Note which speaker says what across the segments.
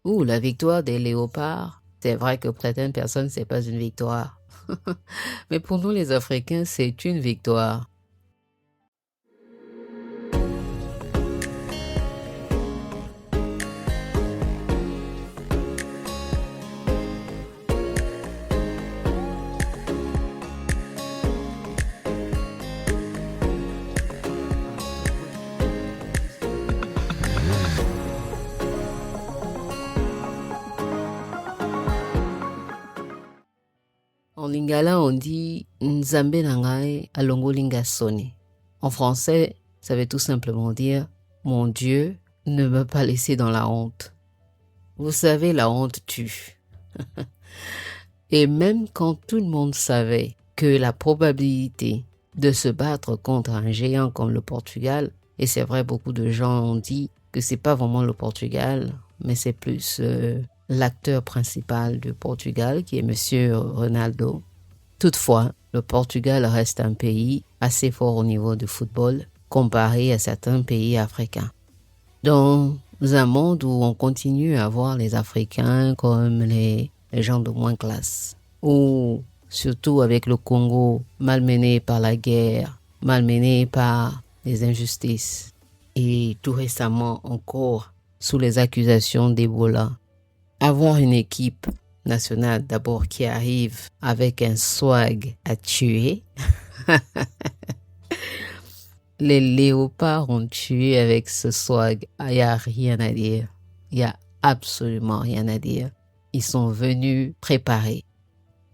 Speaker 1: Ouh, la victoire des léopards, c'est vrai que pour certaines personnes, c'est pas une victoire. Mais pour nous, les Africains, c'est une victoire. En lingala, on dit Nzambe nangai alongolinga soni. En français, ça veut tout simplement dire mon Dieu ne m'a pas laissé dans la honte. Vous savez, la honte tue. Et même quand tout le monde savait que la probabilité de se battre contre un géant comme le Portugal, et c'est vrai, beaucoup de gens ont dit que c'est pas vraiment le Portugal, mais c'est plus l'acteur principal du Portugal qui est Monsieur Ronaldo. Toutefois, le Portugal reste un pays assez fort au niveau du football comparé à certains pays africains. Dans un monde où on continue à voir les Africains comme les gens de moins classe, ou surtout avec le Congo malmené par la guerre, malmené par les injustices, et tout récemment encore sous les accusations d'Ebola, avoir une équipe nationale d'abord qui arrive avec un swag à tuer. Les léopards ont tué avec ce swag. Il n'y a rien à dire. Il n'y a absolument rien à dire. Ils sont venus préparés.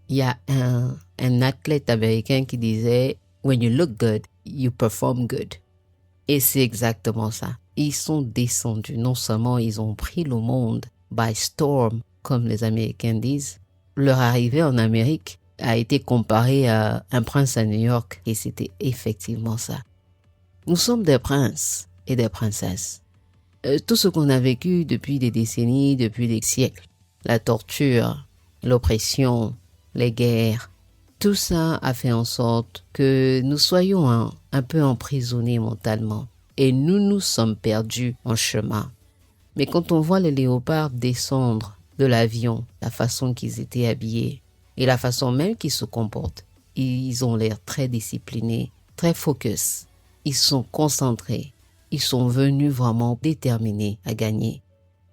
Speaker 1: Il y a un athlète américain qui disait « When you look good, you perform good ». Et c'est exactement ça. Ils sont descendus. Non seulement ils ont pris le monde by storm, comme les Américains disent. Leur arrivée en Amérique a été comparée à un prince à New York. Et c'était effectivement ça. Nous sommes des princes et des princesses. Tout ce qu'on a vécu depuis des décennies, depuis des siècles, la torture, l'oppression, les guerres, tout ça a fait en sorte que nous soyons un peu emprisonnés mentalement et nous nous sommes perdus en chemin. Mais quand on voit les léopards descendre de l'avion, la façon qu'ils étaient habillés et la façon même qu'ils se comportent, ils ont l'air très disciplinés, très focus. Ils sont concentrés. Ils sont venus vraiment déterminés à gagner.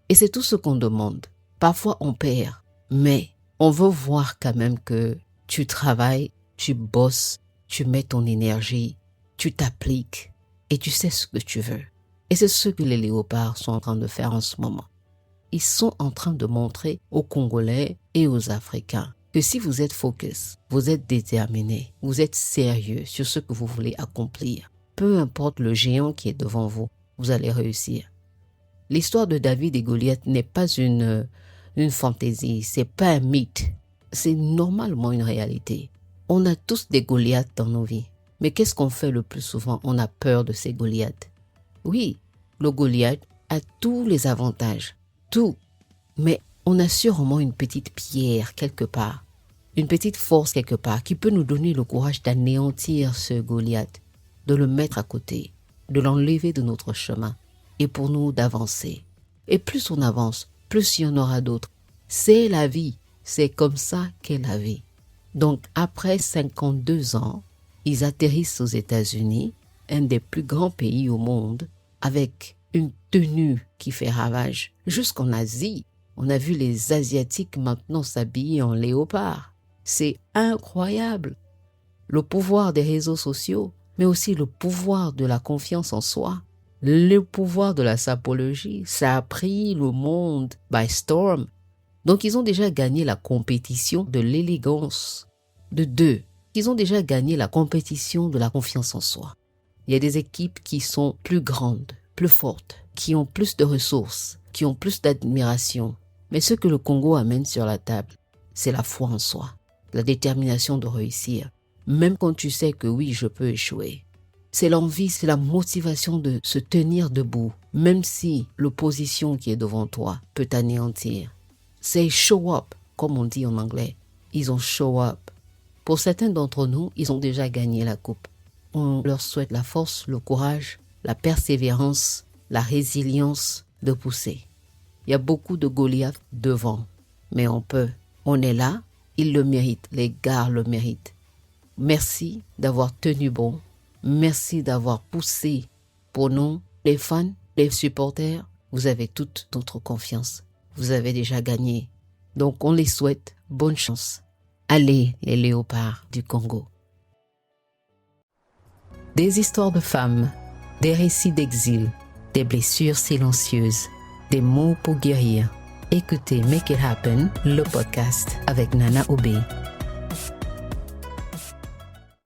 Speaker 1: Et c'est tout ce qu'on demande. Parfois, on perd, mais on veut voir quand même que tu travailles, tu bosses, tu mets ton énergie, tu t'appliques et tu sais ce que tu veux. Et c'est ce que les léopards sont en train de faire en ce moment. Ils sont en train de montrer aux Congolais et aux Africains que si vous êtes focus, vous êtes déterminé, vous êtes sérieux sur ce que vous voulez accomplir, peu importe le géant qui est devant vous, vous allez réussir. L'histoire de David et Goliath n'est pas une fantaisie, c'est pas un mythe, c'est normalement une réalité. On a tous des Goliaths dans nos vies, mais qu'est-ce qu'on fait le plus souvent? On a peur de ces Goliaths. Oui, le Goliath a tous les avantages, tout, mais on a sûrement une petite pierre quelque part, une petite force quelque part qui peut nous donner le courage d'anéantir ce Goliath, de le mettre à côté, de l'enlever de notre chemin et pour nous d'avancer. Et plus on avance, plus il y en aura d'autres. C'est la vie, c'est comme ça qu'est la vie. Donc après 52 ans, ils atterrissent aux États-Unis, un des plus grands pays au monde, avec une tenue qui fait ravage. Jusqu'en Asie, on a vu les Asiatiques maintenant s'habiller en léopard. C'est incroyable. Le pouvoir des réseaux sociaux, mais aussi le pouvoir de la confiance en soi, le pouvoir de la sapologie, ça a pris le monde by storm. Donc ils ont déjà gagné la compétition de l'élégance. De deux, ils ont déjà gagné la compétition de la confiance en soi. Il y a des équipes qui sont plus grandes, plus fortes, qui ont plus de ressources, qui ont plus d'admiration. Mais ce que le Congo amène sur la table, c'est la foi en soi, la détermination de réussir. Même quand tu sais que oui, je peux échouer. C'est l'envie, c'est la motivation de se tenir debout, même si l'opposition qui est devant toi peut t'anéantir. C'est show up, comme on dit en anglais. Ils ont show up. Pour certains d'entre nous, ils ont déjà gagné la coupe. On leur souhaite la force, le courage, la persévérance, la résilience de pousser. Il y a beaucoup de Goliath devant, mais on est là, ils le méritent, les gars le méritent. Merci d'avoir tenu bon, merci d'avoir poussé. Pour nous, les fans, les supporters, vous avez toute notre confiance. Vous avez déjà gagné. Donc on les souhaite bonne chance. Allez les léopards du Congo. Des histoires de femmes, des récits d'exil, des blessures silencieuses, des mots pour guérir. Écoutez Make It Happen, le podcast avec Nana Obey.